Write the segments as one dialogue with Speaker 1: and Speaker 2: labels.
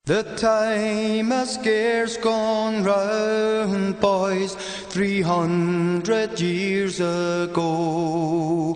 Speaker 1: The time has scarce gone round, boys, 300 years ago,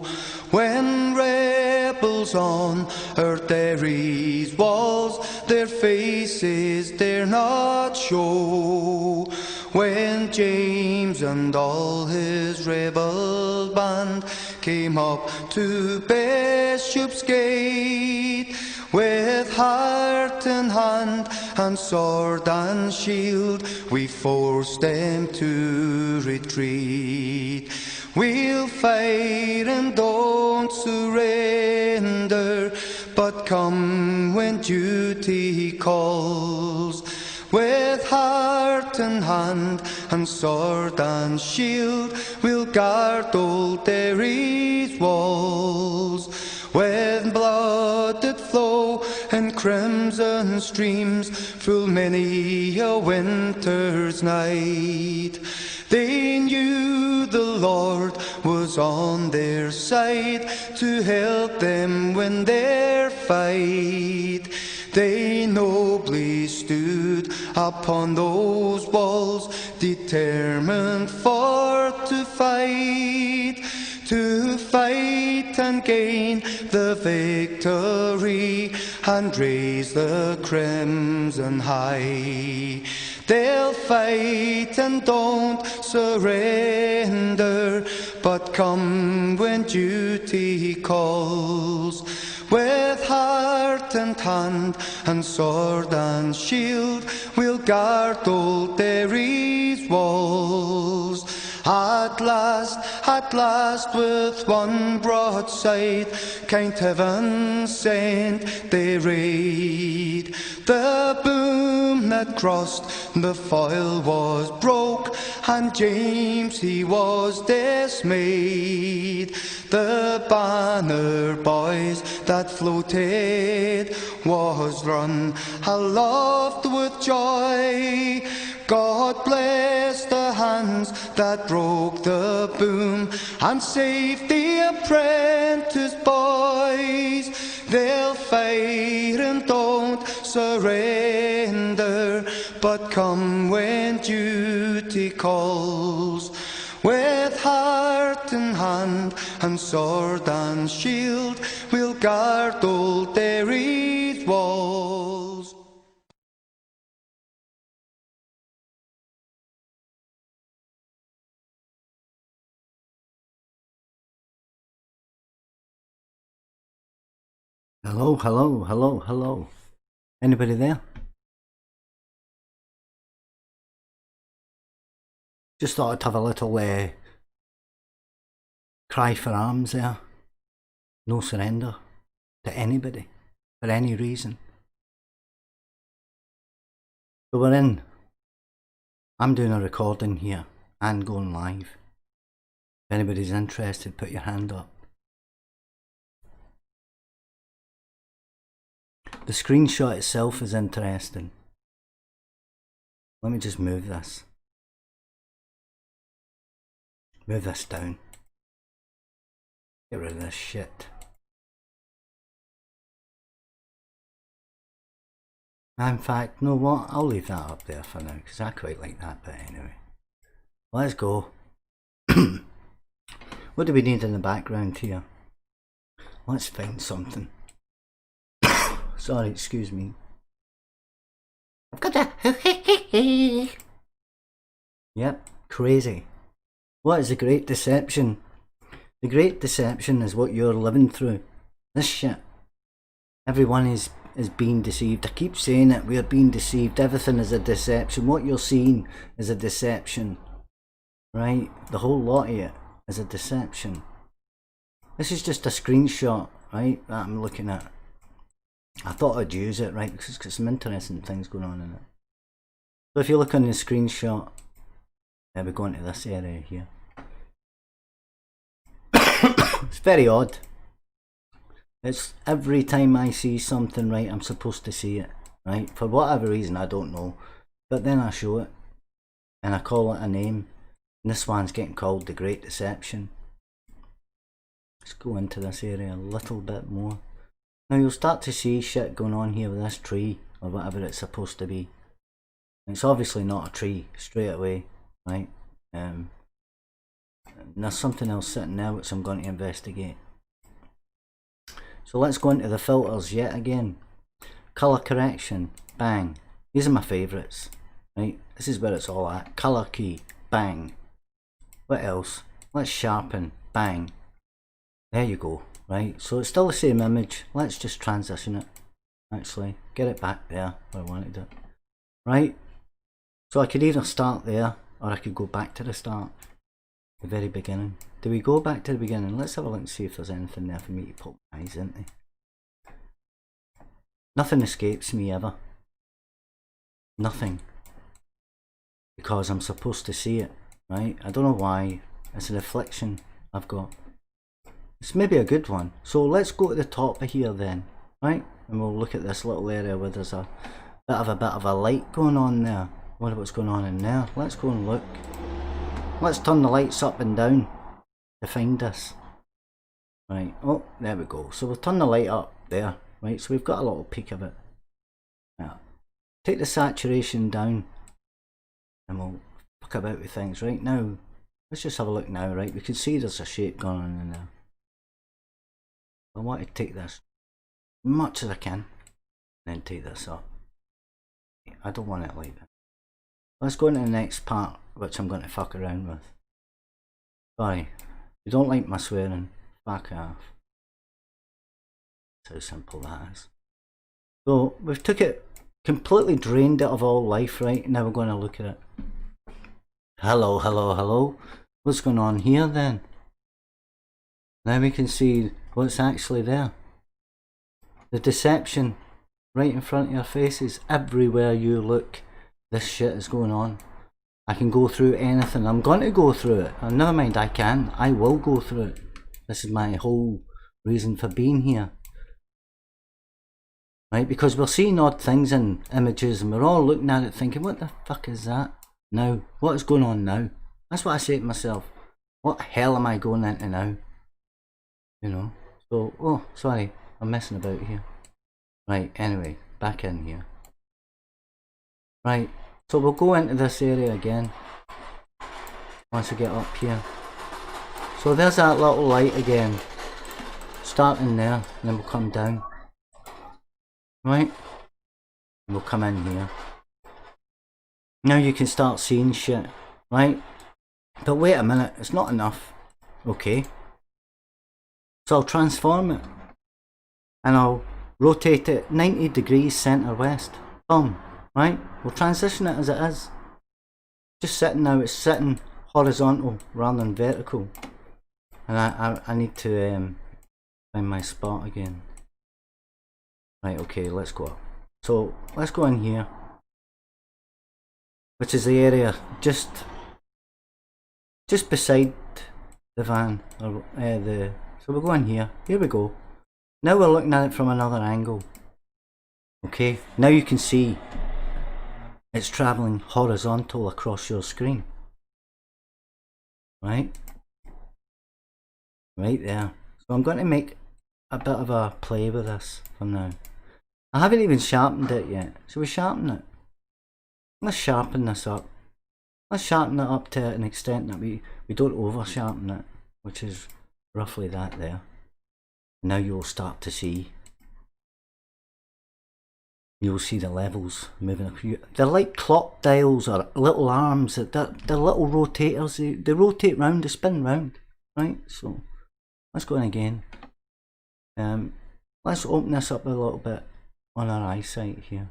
Speaker 1: when rebels on our Derry's walls their faces dare not show, when James and all his rebel band came up to Bishopsgate, with heart and hand and sword and shield we forced them to retreat. We'll fight and don't surrender, but come when duty calls. With heart and hand and sword and shield we'll guard old Derry's walls. With blood that flow in crimson streams full many a winter's night, they knew the Lord was on their side to help them win their fight. They nobly stood upon those walls, determined for to fight and gain the victory and raise the crimson high. They'll fight and don't surrender, but come when duty calls. With heart and hand and sword and shield we'll guard old Derry's walls. At last, with one broadside, kind heaven sent their aid. The boom that crossed the foil was broke, and James he was dismayed. The banner, boys, that floated was run aloft with joy. God bless the hands that broke the boom and saved the apprentice boys. They'll fight and don't surrender, but come when duty calls. With heart and hand and sword and shield we'll guard old Derry's walls.
Speaker 2: Hello, hello, hello, hello. Anybody there? Just thought I'd have a little cry for arms there. No surrender to anybody for any reason. So I'm doing a recording here and going live. If anybody's interested, put your hand up. The screenshot itself is interesting. Let me just move this. Move this down. Get rid of this shit. In fact, know what? I'll leave that up there for now because I quite like that bit anyway. Let's go. What do we need in the background here? Let's find something. Sorry, excuse me. I've got a Yep, crazy. What is the Great Deception? The Great Deception is what you're living through. This shit. Everyone is being deceived. I keep saying it, we are being deceived. Everything is a deception. What you're seeing is a deception. Right? The whole lot of it is a deception. This is just a screenshot, right, that I'm looking at. I thought I'd use it, right, because it's got some interesting things going on in it. So if you look on the screenshot, we go into this area here. It's very odd. It's every time I see something, right, I'm supposed to see it, right, for whatever reason, I don't know, but then I show it and I call it a name, and this one's getting called the Great Deception. Let's go into this area a little bit more. Now you'll start to see shit going on here with this tree. or whatever it's supposed to be. It's obviously not a tree straight away, right? And there's something else sitting there which I'm going to investigate. So let's go into the filters yet again. Colour correction, bang. These are my favourites, right? This is where it's all at. Colour key, bang. What else? Let's sharpen, bang. There you go, right? So it's still the same image. Let's just transition it, actually. Get it back there where I wanted it, right? So I could either start there, or I could go back to the start, the very beginning. Do we go back to the beginning? Let's have a look and see if there's anything there for me to put my eyes into. Nothing escapes me ever. Nothing. Because I'm supposed to see it, right? I don't know why. It's a reflection I've got. It's maybe a good one. So let's go to the top of here then, right? And we'll look at this little area where there's a bit of a light going on there. I wonder what's going on in there. Let's go and look. Let's turn the lights up and down to find this. Right, oh, there we go. So we'll turn the light up there, right? So we've got a little peek of it. Now, take the saturation down and we'll fuck about with things. Right now, let's just have a look now, right? We can see there's a shape going on in there. I want to take this as much as I can, and then take this up. I don't want it like that. Let's go into the next part, which I'm going to fuck around with. Sorry, if you don't like my swearing, fuck off. That's how simple that is. So we've took it, completely drained it of all life, right? Now we're going to look at it. Hello, hello, hello. What's going on here then? Now we can see what's actually there. The deception right in front of your faces. Everywhere you look, this shit is going on. I can go through anything. I'm going to go through it. And never mind, I will go through it. This is my whole reason for being here. Right, because we're seeing odd things in images and we're all looking at it thinking, what the fuck is that? Now, what is going on now? That's what I say to myself. What the hell am I going into now? You know, so, oh, sorry, I'm messing about here. Right, anyway, back in here. Right, so we'll go into this area again once we get up here. So there's that little light again, starting there, and then we'll come down. Right, and we'll come in here. Now you can start seeing shit, right? But wait a minute, it's not enough. Okay. So I'll transform it. And I'll rotate it 90 degrees centre west. Boom. Right? We'll transition it as it is. Just sitting now, it's sitting horizontal rather than vertical. And I need to find my spot again. Right, okay, let's go up. So let's go in here, which is the area just beside the van, or so we'll go in here. Here we go. Now we're looking at it from another angle. Okay, now you can see it's travelling horizontal across your screen. Right? Right there. So I'm going to make a bit of a play with this for now. I haven't even sharpened it yet. Shall we sharpen it? Let's sharpen this up. Let's sharpen it up to an extent that we don't over sharpen it, which is roughly that there. Now you'll start to see. You'll see the levels moving. They're like clock dials or little arms. They're little rotators. They rotate round, they spin round. Right? So let's go in again. Let's open this up a little bit on our eyesight here.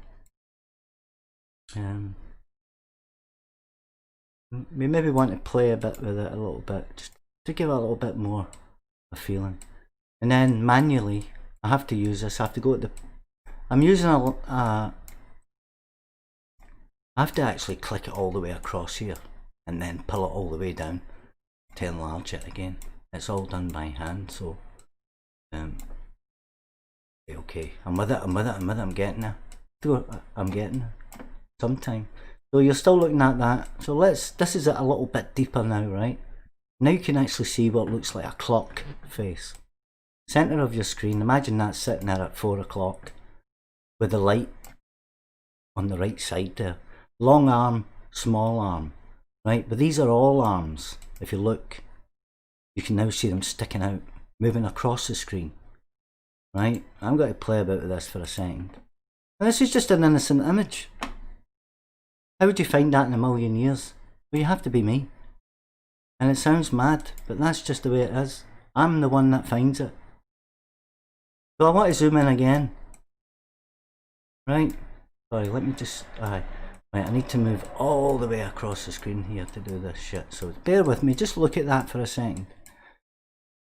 Speaker 2: We maybe want to play a bit with it a little bit, just to give it a little bit more of a feeling. And then manually, I have to use this. I have to go to the. I'm using I have to actually click it all the way across here, and then pull it all the way down to enlarge it again. It's all done by hand, so. Okay, I'm with it, I'm getting there. I'm getting there. Sometime. So you're still looking at that. So this is a little bit deeper now, right? Now you can actually see what looks like a clock face. Centre of your screen, imagine that sitting there at 4 o'clock with the light on the right side there. Long arm, small arm, right? But these are all arms. If you look, you can now see them sticking out, moving across the screen, right? I'm going to play about with this for a second. And this is just an innocent image. How would you find that in a million years? Well, you have to be me. And it sounds mad, but that's just the way it is. I'm the one that finds it. So I want to zoom in again. Right? Sorry, let me just... right, I need to move all the way across the screen here to do this shit. So bear with me, just look at that for a second.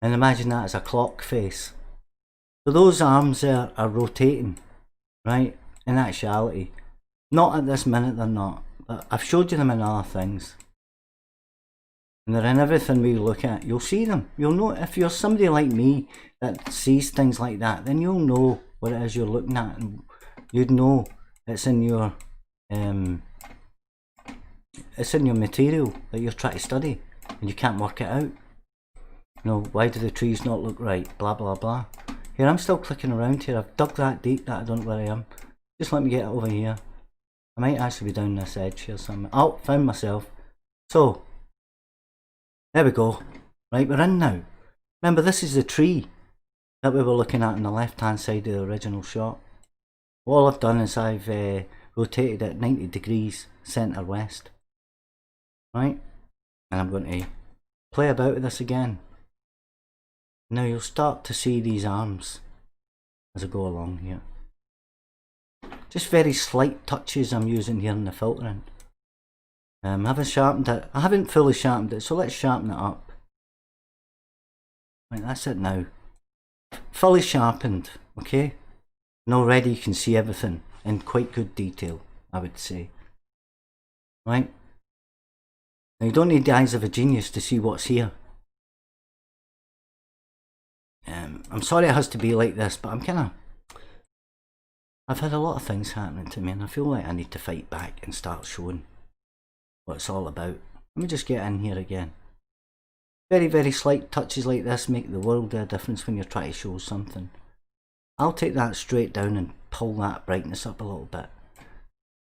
Speaker 2: And imagine that as a clock face. So those arms there are rotating, right? In actuality. Not at this minute, they're not. But I've showed you them in other things. And they're in everything we look at. You'll see them. You'll know, if you're somebody like me that sees things like that, then you'll know what it is you're looking at. And you'd know it's in your material that you're trying to study. And you can't work it out. You know, why do the trees not look right? Blah, blah, blah. Here, I'm still clicking around here. I've dug that deep that I don't know where I am. Just let me get it over here. I might actually be down this edge here somewhere. Oh, found myself. So, there we go. Right, we're in now. Remember, this is the tree that we were looking at on the left hand side of the original shot. All I've done is I've rotated it 90 degrees centre west. Right, and I'm going to play about with this again. Now you'll start to see these arms as I go along here. Just very slight touches I'm using here in the filtering. I haven't sharpened it. I haven't fully sharpened it, so let's sharpen it up. Right, that's it now. Fully sharpened, okay? And already you can see everything in quite good detail, I would say. Right? Now you don't need the eyes of a genius to see what's here. I'm sorry it has to be like this, but I've had a lot of things happening to me and I feel like I need to fight back and start showing what it's all about. Let me just get in here again. Very, very slight touches like this make the world of a difference when you're trying to show something. I'll take that straight down and pull that brightness up a little bit.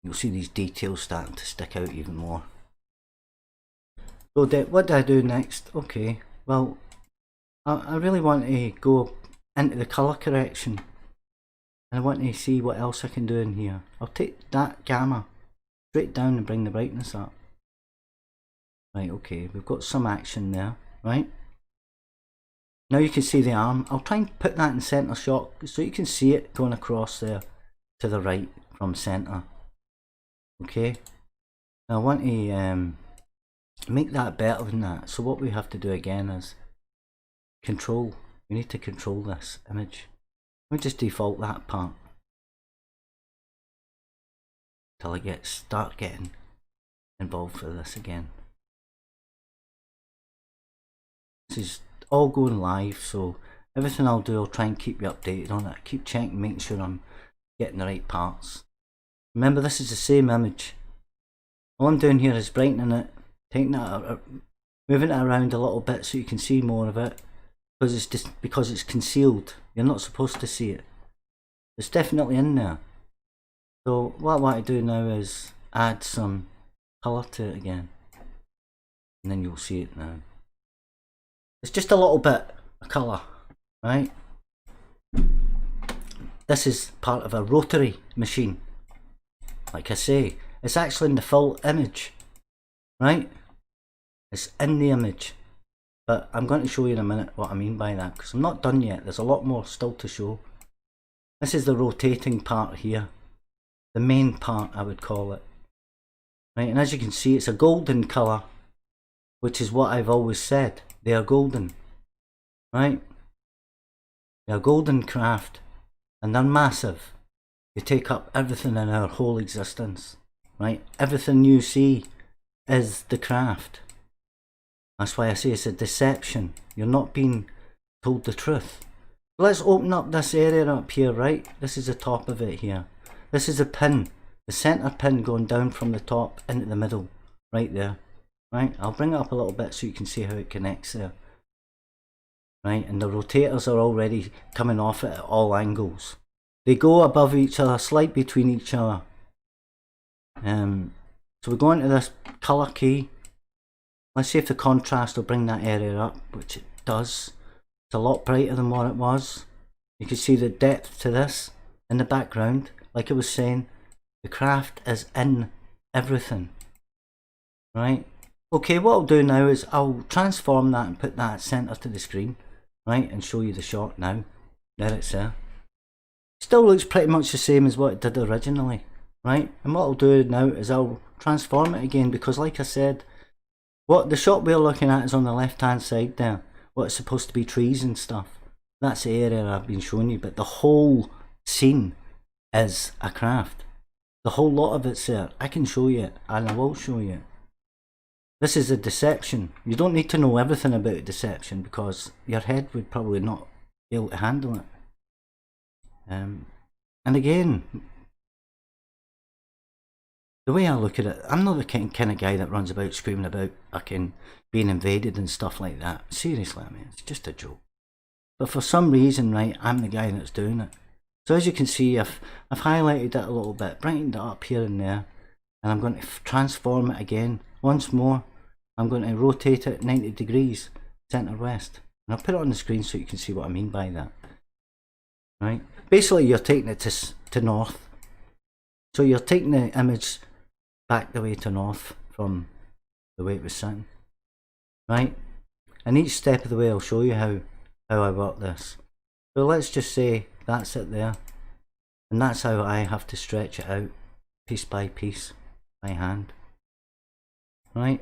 Speaker 2: You'll see these details starting to stick out even more. So what do I do next? Okay, well, I really want to go into the colour correction. And I want to see what else I can do in here. I'll take that gamma straight down and bring the brightness up. Right, okay, we've got some action there, right? Now you can see the arm. I'll try and put that in centre shot so you can see it going across there to the right from centre. Okay, now I want to make that better than that. So what we have to do again is control. We need to control this image. Let me just default that part till I start getting involved with this again. This is all going live, so everything I'll do, I'll try and keep you updated on it. Keep checking, making sure I'm getting the right parts. Remember, this is the same image. All I'm doing here is brightening it, taking it, moving it around a little bit so you can see more of it. Because it's concealed, you're not supposed to see it. It's definitely in there. So what I want to do now is add some colour to it again, and then you'll see it now. It's just a little bit of colour, right? This is part of a rotary machine. Like I say, it's actually in the full image, right? It's in the image. But I'm going to show you in a minute what I mean by that, because I'm not done yet. There's a lot more still to show. This is the rotating part here. The main part, I would call it. Right, and as you can see, it's a golden colour, which is what I've always said. They are golden. Right? They are golden craft. And they're massive. They take up everything in our whole existence. Right? Everything you see is the craft. That's why I say it's a deception. You're not being told the truth. Let's open up this area up here, right? This is the top of it here. This is a pin. The centre pin going down from the top into the middle. Right there. Right? I'll bring it up a little bit so you can see how it connects there. Right? And the rotators are already coming off it at all angles. They go above each other, slight between each other. So we go into this colour key. Let's see if the contrast will bring that area up, which it does. It's a lot brighter than what it was. You can see the depth to this in the background. Like I was saying, the craft is in everything. Right? Okay, what I'll do now is I'll transform that and put that centre to the screen. Right? And show you the shot now. There it's there. Still looks pretty much the same as what it did originally. Right? And what I'll do now is I'll transform it again, because like I said, what the shot we're looking at is on the left hand side there. What's supposed to be trees and stuff. That's the area I've been showing you, but the whole scene is a craft. The whole lot of it's there. I can show you it, and I will show you it. This is a deception. You don't need to know everything about deception, because your head would probably not be able to handle it. And again, the way I look at it, I'm not the kind of guy that runs about screaming about fucking being invaded and stuff like that. Seriously, I mean, it's just a joke. But for some reason, right, I'm the guy that's doing it. So as you can see, I've highlighted it a little bit, brightened it up here and there, and I'm going to transform it again. Once more, I'm going to rotate it 90 degrees, centre west. And I'll put it on the screen so you can see what I mean by that. Right? Basically, you're taking it to north. So you're taking the image back the way to north from the way it was sitting. Right? And each step of the way I'll show you how I work this. So let's just say that's it there. And that's how I have to stretch it out piece by piece by hand. Right?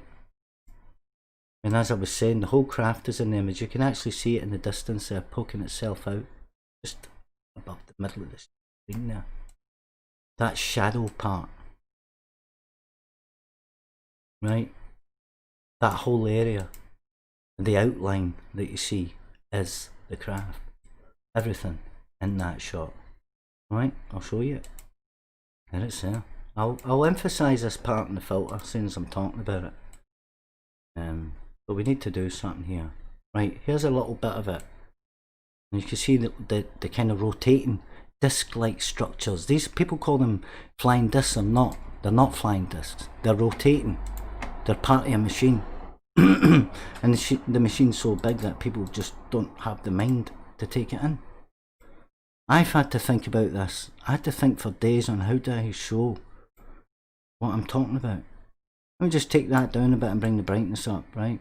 Speaker 2: And as I was saying, the whole craft is in the image. You can actually see it in the distance there, poking itself out just above the middle of the screen there. That shadow part. Right? That whole area, the outline that you see is the craft. Everything in that shot. Right? I'll show you it. There it's there. I'll emphasise this part in the filter as soon as I'm talking about it. But we need to do something here. Right, here's a little bit of it. And you can see the kind of rotating disc-like structures. These people call them flying discs. They're not flying discs. They're rotating. They're part of a machine. And the machine's so big that people just don't have the mind to take it in. I've had to think about this. I had to think for days on how do I show what I'm talking about. Let me just take that down a bit and bring the brightness up, right?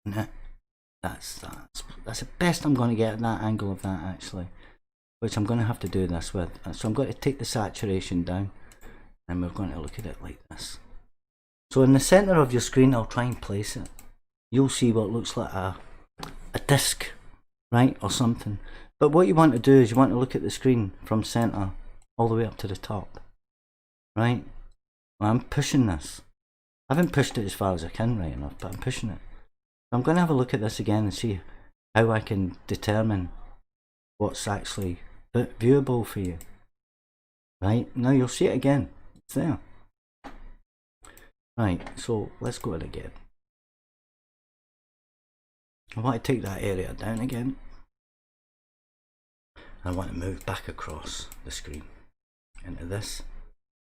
Speaker 2: And that's the best I'm going to get at that angle of that, actually, which I'm going to have to do this with. So I'm going to take the saturation down, and we're going to look at it like this. So in the centre of your screen, I'll try and place it. You'll see what looks like a disc, right, or something. But what you want to do is you want to look at the screen from centre all the way up to the top, right? Well, I'm pushing this. I haven't pushed it as far as I can right enough, but I'm pushing it. I'm going to have a look at this again and see how I can determine what's actually viewable for you. Right, now you'll see it again. It's there. Right, so let's go in again. I want to take that area down again. I want to move back across the screen into this.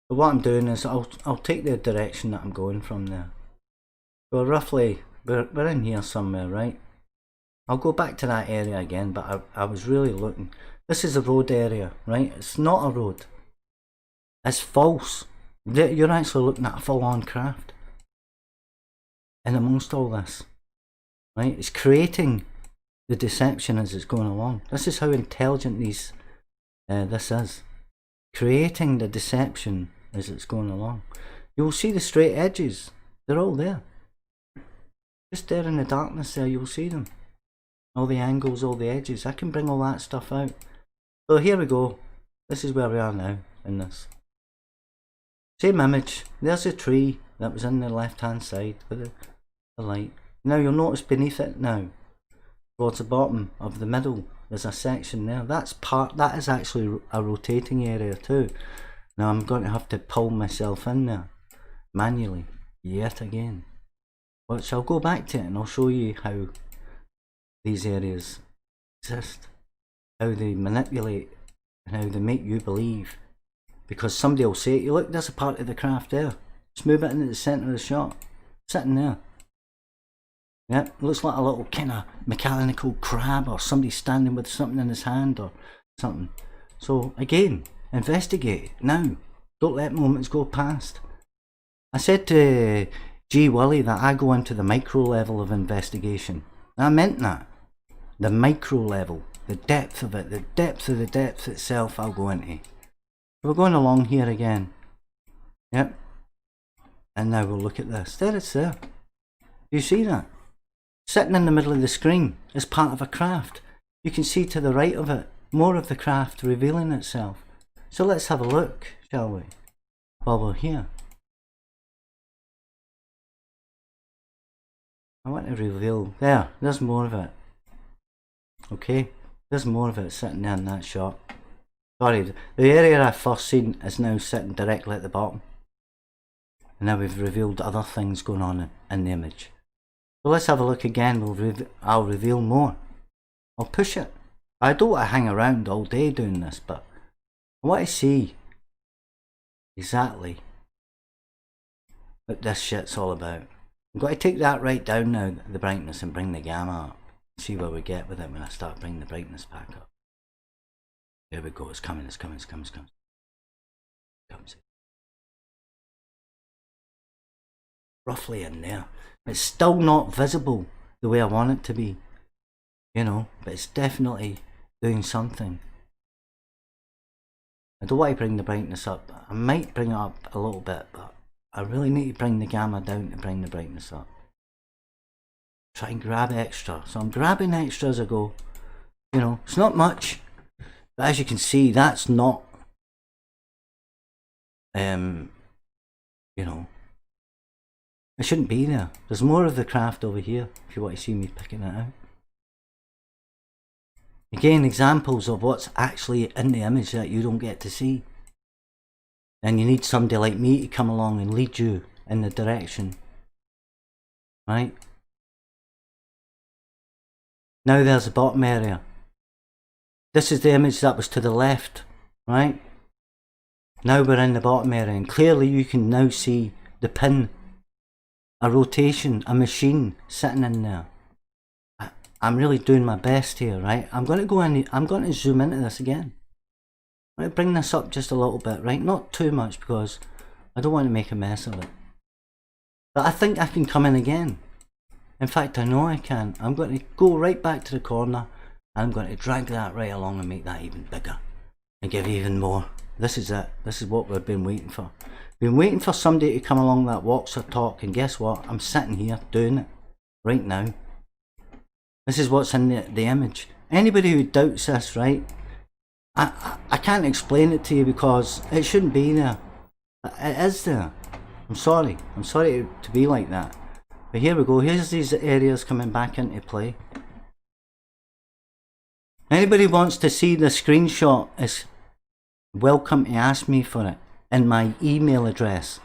Speaker 2: But what I'm doing is I'll take the direction that I'm going from there. So roughly, we're in here somewhere, right? I'll go back to that area again, but I was really looking. This is a road area, right? It's not a road. It's false. You're actually looking at a full-on craft. And amongst all this, right? It's creating the deception as it's going along. This is how intelligent this is. Creating the deception as it's going along. You'll see the straight edges. They're all there. Just there in the darkness there, you'll see them. All the angles, all the edges. I can bring all that stuff out. So here we go. This is where we are now in this. Same image. There's a tree that was in the left hand side with the light. Now you'll notice beneath it now, towards the bottom of the middle, there's a section there. That is actually a rotating area too. Now I'm going to have to pull myself in there manually yet again. Which I'll go back to it and I'll show you how these areas exist, how they manipulate and how they make you believe because somebody will say to you, look, there's a part of the craft there. Just move it into the centre of the shot. Sitting there. Yep, looks like a little kind of mechanical crab or somebody standing with something in his hand or something. So again, investigate now. Don't let moments go past. I said to G. Willie that I go into the micro level of investigation. And I meant that. The micro level. The depth of it. The depth of the depth itself I'll go into. We're going along here again. Yep. And now we'll look at this. There it's there. Do you see that? Sitting in the middle of the screen as part of a craft. You can see to the right of it more of the craft revealing itself. So let's have a look, shall we? While we're here. I want to reveal. There's more of it. Okay, there's more of it sitting there in that shot. Sorry, the area I first seen is now sitting directly at the bottom. And now we've revealed other things going on in the image. So let's have a look again. I'll reveal more. I'll push it. I don't want to hang around all day doing this, but I want to see exactly what this shit's all about. I'm going to take that right down now, the brightness, and bring the gamma up. See where we get with it when I start bringing the brightness back up. There we go, it's coming, it's coming, it's coming, it's coming. It comes. Roughly in there. It's still not visible the way I want it to be, you know, but it's definitely doing something. I don't want to bring the brightness up. I might bring it up a little bit, but I really need to bring the gamma down to bring the brightness up. Try and grab extra. So I'm grabbing extra as I go. You know, it's not much, but as you can see, that's not, you know, it shouldn't be there. There's more of the craft over here if you want to see me picking it out. Again, examples of what's actually in the image that you don't get to see. And you need somebody like me to come along and lead you in the direction. Right? Now there's the bottom area. This is the image that was to the left. Right? Now we're in the bottom area, and clearly you can now see the pin. A rotation, a machine sitting in there. I'm really doing my best here, right? I'm going to go in, I'm going to zoom into this again. I'm going to bring this up just a little bit, right? Not too much because I don't want to make a mess of it. But I think I can come in again. In fact, I know I can. I'm going to go right back to the corner and I'm going to drag that right along and make that even bigger. And give even more. This is it. This is what we've been waiting for. Been waiting for somebody to come along that walks or talk, and guess what? I'm sitting here doing it right now. This is what's in the image. Anybody who doubts this, right? I can't explain it to you because it shouldn't be there. It is there. I'm sorry to be like that. But here we go. Here's these areas coming back into play. Anybody who wants to see the screenshot is welcome to ask me for it in my email address.